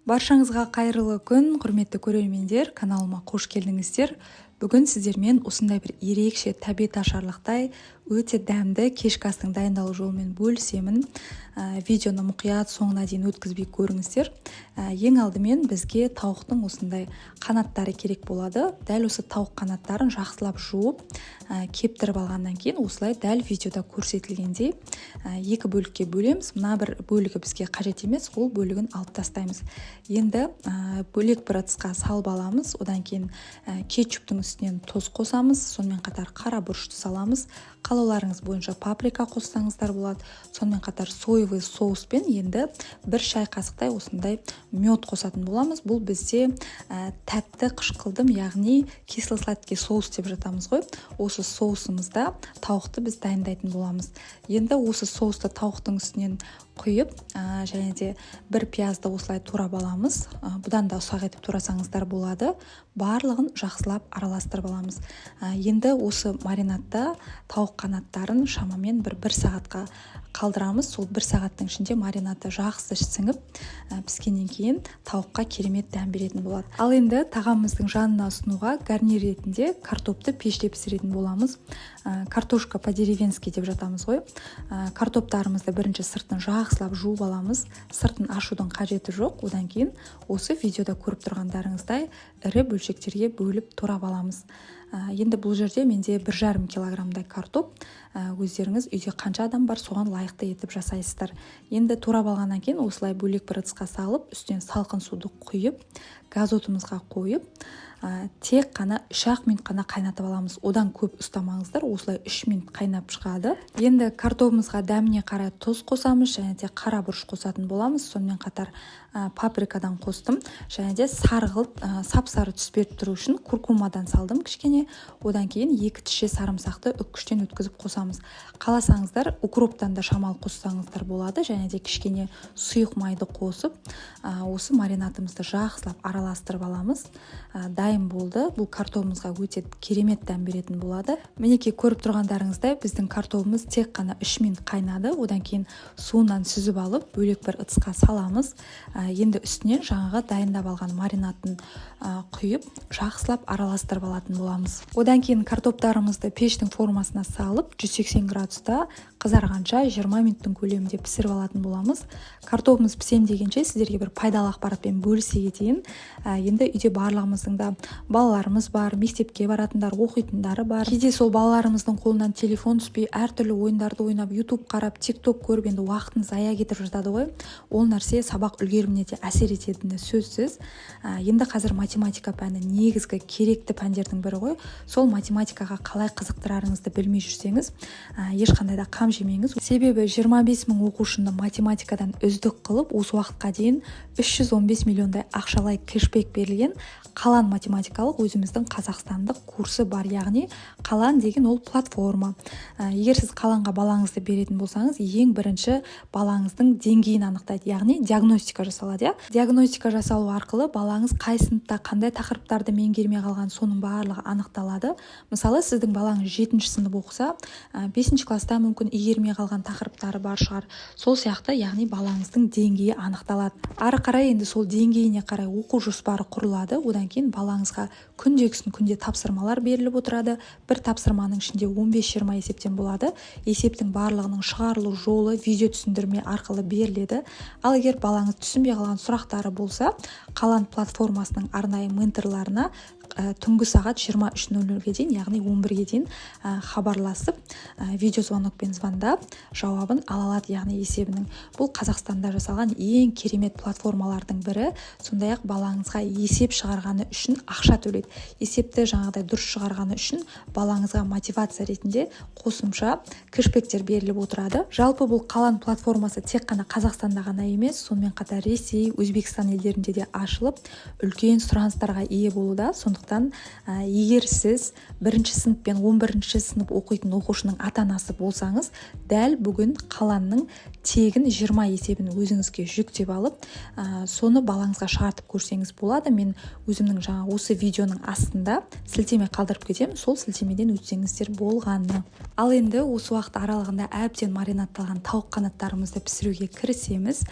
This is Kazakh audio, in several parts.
Баршаңызға қайырлы күн, құрметті көрермендер, каналыма қош келдіңіздер. Бүгін сіздермен осындай бір ерекше табиғат ашарлықтай өте дәмді кешкі астың дайындалу жолымен бөлісемін. Видеоны мұқият соңына дейін өткізбей көріңіздер. Ең алдымен бізге тауықтың осындай қанаттары керек болады. Дәл осы тауық қанаттарын жақсылап жуып, кептіріп алғаннан кейін осылай дәл видеода көрсетілгендей екі бөлікке бөлеміз. Мына бір бөлігі бізге қажет емес, ол бөлігін алып тастаймыз. Енді бөлек бір ыдысқа салып аламыз. Одан кейін кетчуптың үстінен тұз қосамыз, сонымен қатар қара бұрышты саламыз. Қалауларыңыз бойынша паприка қоссаңыздар болады. Сонымен қатар соевый соуспен енді бір шай қасықтай осындай мед қосатын боламыз. Бұл бізде тәтті қышқылдым, яғни кисло-сладкий соус деп жатамыз ғой. Осы соусымызда тауықты біз дайындайтын боламыз. Енді осы соусты тауықтың үстінен құйып, және де бір пиязды осылай турап аламыз. Бұдан да ұсақ етіп турасаңыздар болады. Барлығын жақсылап араластырып аламыз. Енді осы маринадта тауық қанаттарын шамамен бір сағатқа қалдырамыз. Сол бір сағаттың ішінде маринадты жақсы сіңіп, піскеннен кейін тауыққа керемет дәм беретін болады. Ал енді тағамымыздың жанына ұсынуға гарнир ретінде картопты пеште пісіретін боламыз. Картошка по-деревенски деп жатамыз ғой. Картоптарымызды бірінші сыртын жақсылап жуып аламыз. Сыртын ашудың қажеті жоқ. Одан кейін осы видеода көріп тұрғандарыңыздай ірі бөлшектерге бөліп турап аламыз. Енді бұл жерде менде 1,5 килограммдай картоп. Өздеріңіз үйде қанша адам бар, соған лайықты етіп жасайсыздар. Енді турап алғаннан кейін осылай бөлек бір ыдысқа салып, үстінен салқын суды құйып, газ отымызға қойып, тек қана 3-ақ минут қана қайнатып аламыз. Одан көп ұстамаңыздар, осылай 3 минут қайнап шығады. Енді картопымызға дәміне қарай тұз қосамыз, және де қара бұрыш қосатын боламыз. Сонымен қатар паприкадан қостым, және де сарғылт, сап-сары түс беріп тұру үшін куркумадан салдым кішкене. Одан кейін 2 тіше сарымсақты үккіштен өткізіп қосамыз. Қаласаңыздар укроптан да шамал қоссаңыздар болады, және де кішкене сұйық майды қосып, осы маринадымызды жақсылап араластырып аламыз. Дайын болды. Бұл картопымызға өте керемет дәм беретін болады. Мінекей көріп тұрғандарыңыздай біздің картопымыз тек қана 3 минут қайнады. Одан кейін суынан сүзіп алып, бөлек бір ыдысқа саламыз. Енді үстінен жаңағы дайындап алған маринадын құйып, жақсылап араластырып алатын боламыз. Одан кейін картоптарымызды пештің формасына салып, 180 градуста қызарғанша 20 минуттың көлемінде пісіріп алатын боламыз. Картопымыз пісем дегенше сіздерге бір пайдалы ақпаратпен бөлісе кетейін. Енді үйде барлығымыздың да балаларымыз бар, мектепке баратындар, оқитындары бар. Кейде сол балаларымыздың қолынан телефон түспей, әртүрлі ойындарды ойнап, YouTube қарап, TikTok көріп, енді уақытын зая кетіп жатады ғой. Ол нәрсе сабақ үлгеріміне де әсер ететіні сөзсіз. Енді қазір математика пәні негізгі керекті пәндердің бірі ғой. Сол математикаға қалай қызықтырарыңызды білмей жүрсеңіз, ешқандай да қам жемеңіз. Себебі 25 мың оқушыны математикадан үздік қылып, осы уақытқа дейін 315 миллиондай ақшалай кэшбэк берілген Қалан математикалық өзіміздің қазақстандық курсы бар. Яғни Қалан деген ол платформа. Егер сіз Қаланға балаңызды беретін болсаңыз, ең бірінші балаңыздың деңгейін анықтайды, яғни диагностика жасалады. Диагностика жасалу арқылы балаңыз қай сыныпта қандай тақырыптарды меңгермей қалған, соның барлығы анықталады. Мысалы, сіздің балаңыз 7-ші сынып оқыса, 5-ші класста мүмкін игермей қалған тақырыптары бар шығар. Сол сияқты, яғни балаңыздың деңгейі анықталады. Ары қарай енді сол деңгейіне қарай оқу жоспары құрылады. Одан кейін балаңызға күндегісін күнде тапсырмалар беріліп отырады. Бір тапсырманың ішінде 15-20 есептен болады. Есептің барлығының шығарылу жолы видео түсіндірме арқылы беріледі. Ал егер балаңыз түсінбей қалған сұрақтары болса, Қалан платформасының арнайы менторларына түнгі сағат 23:00-ге дейін, яғни 11-ге дейін хабарласып, видеозвонокпен звондап, жауабын ала алады, яғни есебінің. Бұл Қазақстанда жасалған ең керемет платформалардың бірі. Сондай-ақ балаңызға есеп шығарғаны үшін ақша төлейді. Есепті жаңағыдай дұрыс шығарғаны үшін балаңызға мотивация ретінде қосымша кэшбэктер беріліп отырады. Жалпы бұл Қалан платформасы тек қана Қазақстанда ғана емес, сонымен қатар Ресей, Өзбекстан елдерінде де ашылып, үлкен сұраныстарға ие болуда. Сондықтан сондықтан егер сіз 1 сынып пен 11 сынып оқитын оқушының ата-анасы болсаңыз, дәл бүгін қаламның тегін 20 есебін өзіңізге жүктеп алып, соны балаңызға шығартып көрсеңіз болады. Мен өзімнің жаңа осы видеоның астында сілтеме қалдырып кетемін, сол сілтемеден өтсеңіздер болғаны. Ал енді осы уақыт аралығында әбден маринадталған тауық қанаттарымызды пісіруге кірісеміз.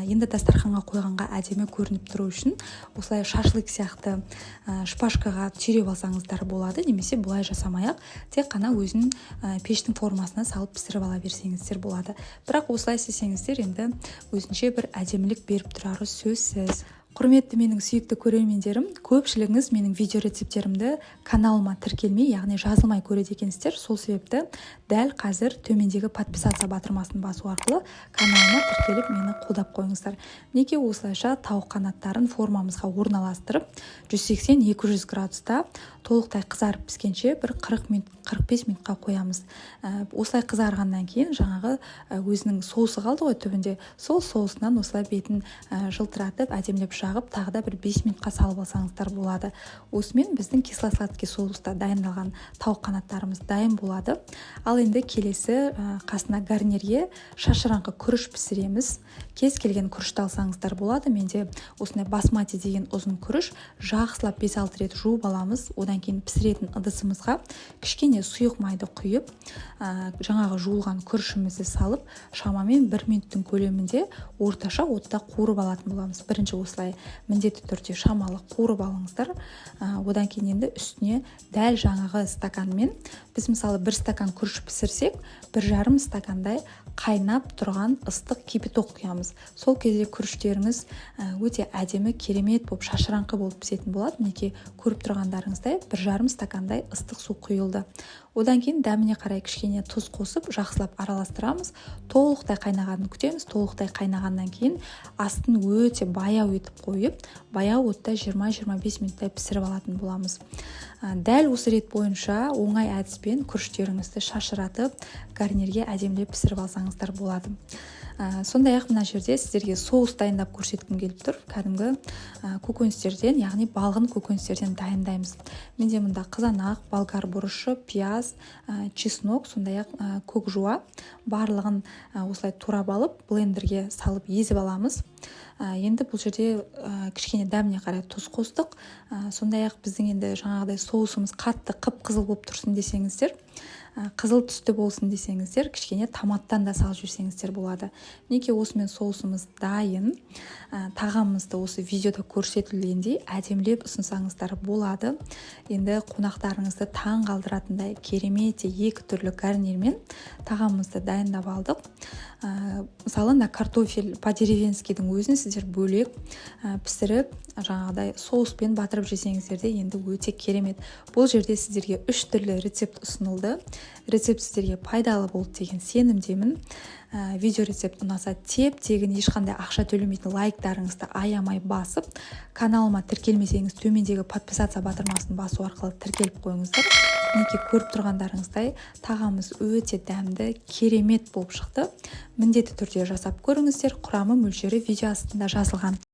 Енді дастарханға қойғанға әдемі көрініп тұру үшін осылай шашлык сияқты шпажкаға түйреп алсаңыздар болады, немесе бұлай жасамай-ақ тек қана өзін пештің формасына салып пісіріп ала берсеңіздер болады. Бірақ осылай істесеңіздер енді өзінше бір әдемілік беріп тұрары сөзсіз. Құрметті менің сүйікті көрермендерім, көпшілігіңіз менің видео рецепттерімді каналыма тіркелмей, яғни жазылмай көреді екенсіздер. Сол себепті дәл қазір төмендегі подписаться батырмасын басу арқылы каналыма тіркеліп мені қолдап қойыңыздар. Неге осылайша тауық қанаттарын формамызға орналастырып, 180-200 градуста толықтай қызарып піскенше бір 40-45 минутқа қоямыз. Осылай қызарғаннан кейін жаңағы өзінің соусы қалды ғой түбінде, сол соусынан осылай бетін жылтыратып, әдемілеп жағып, тағы да бір 5 минутқа салып алсаңыздар болады. Осымен біздің кисло-сладкий соуста дайындалған тауық қанаттарымыз дайын болады. Ал енді келесі қасына гарнирге шашыраңқы күріш пісіреміз. Кез келген күрішті алсаңыздар болады. Менде осындай басмати деген ұзын күріш, жақсылап 5-6 рет жуып аламыз. Одан кейін пісіретін ыдысымызға кішкене сұйық майды құйып, жаңағы жуылған күрішімізді салып, шамамен 1 минуттың көлемінде орташа отта қуырып алатын боламыз. Бірінші осылай міндетті түрде шамалы қуырып алыңыздар. Одан кейін енді үстіне дәл жаңағы стаканмен, біз мысалы 1 стакан күріш пісірсек, 1,5 стакандай қайнап тұрған ыстық кипяток құямыз. Сол кезде күріштеріңіз өте әдемі, керемет болып, шашыраңқы болып пісетін болады. Мінекей көріп тұрғандарыңыздай 1,5 стакандай ыстық су құйылды. Одан кейін дәміне қарай кішкене тұз қосып, жақсылап араластырамыз. Толықтай қайнағанын күтеміз. Толықтай қайнағаннан кейін астын өте баяу етіп қойып, баяу отта 20-25 минуттай пісіріп алатын боламыз. Дәл осы рет бойынша оңай әдіспен күріштеріңізді шашыратып, гарнирге әдемілеп пісіріп алсаңыздар болады. Сондай-ақ мына жерде сіздерге соус дайындап көрсеткім келіп тұр. Кәдімгі көкөністерден, яғни балғын көкөністерден дайындаймыз. Менде мұнда қызанақ, болгар бұрышы, пияз, чеснок, сондай-ақ көк жуа, барлығын осылай турап алып, блендерге салып езіп аламыз. Енді бұл жерде кішкене дәміне қарай тұз қостық. Сондай-ақ біздің енді жаңағыдай соусымыз қатты қып-қызыл болып тұрсын десеңіздер, қызыл түсті болсын десеңіздер, кішкене томаттан да салып жіберсеңіздер болады. Неге осымен соусымыз дайын. Тағамымызды осы видеода көрсетілгендей әдемілеп ұсынсаңыздар болады. Енді қонақтарыңызды таң қалдыратындай керемет екі түрлі гарнирмен тағамымызды дайындап алдық. Мысалы, картофель по-деревенскийдің өзін сіздер бөлек пісіріп, жаңағыдай соуспен батырып жесеңіздер де енді өте керемет. Бұл жерде сіздерге 3 түрлі рецепт ұсынылды. Рецепт сіздерге пайдалы болды деген сенімдемін. Видео рецепт ұнаса теп-тегін ешқандай ақша төлемейтін лайктарыңызды аямай басып, каналыма тіркелмесеңіз төмендегі подписаться батырмасын басу арқылы тіркеліп қойыңыздар. Мінекей көріп тұрғандарыңыздай тағамыз өте дәмді, керемет болып шықты. Міндетті түрде жасап көріңіздер. Құрамы, мөлшері видео астында жазылған.